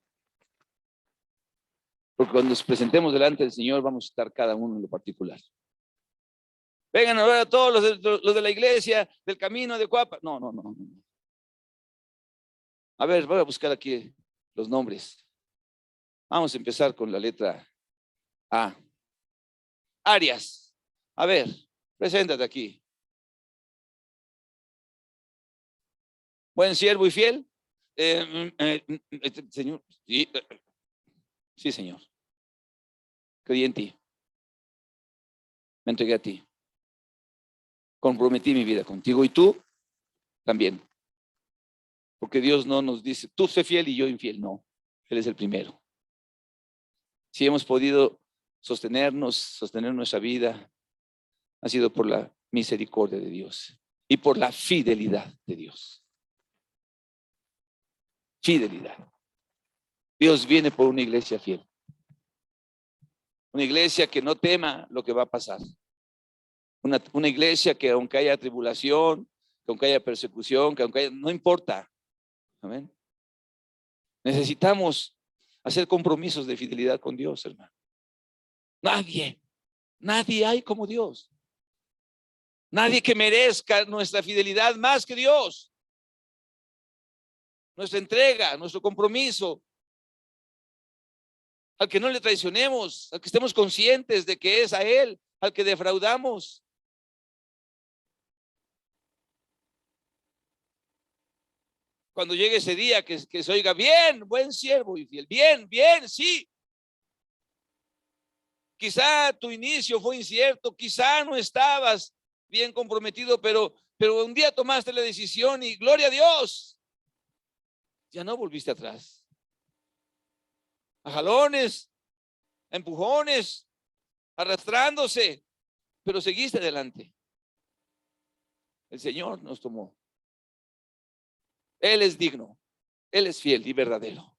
Porque cuando nos presentemos delante del Señor, vamos a estar cada uno en lo particular. Vengan a ver a todos los de la iglesia, del camino de Cuapa. No. A ver, voy a buscar aquí los nombres. Vamos a empezar con la letra A. Arias. A ver, preséntate aquí. Buen siervo y fiel. Señor, sí, Señor. Creí en ti. Me entregué a ti. Comprometí mi vida contigo. ¿Y tú? también. Porque Dios no nos dice, tú sé fiel y yo infiel. No, Él es el primero. Si hemos podido sostener nuestra vida, ha sido por la misericordia de Dios y por la fidelidad de Dios. Fidelidad. Dios viene por una iglesia fiel. Una iglesia que no tema lo que va a pasar. Una iglesia que aunque haya tribulación, que aunque haya persecución, que aunque haya, no importa. Amén. Necesitamos hacer compromisos de fidelidad con Dios, hermano. Nadie hay como Dios. Nadie que merezca nuestra fidelidad más que Dios. Nuestra entrega, nuestro compromiso. Al que no le traicionemos, al que estemos conscientes de que es a Él, al que defraudamos. Cuando llegue ese día que se oiga, bien, buen siervo y fiel, bien, sí. Quizá tu inicio fue incierto, quizá no estabas bien comprometido, pero un día tomaste la decisión y gloria a Dios, ya no volviste atrás. A jalones, a empujones, arrastrándose, pero seguiste adelante. El Señor nos tomó. Él es digno, Él es fiel y verdadero.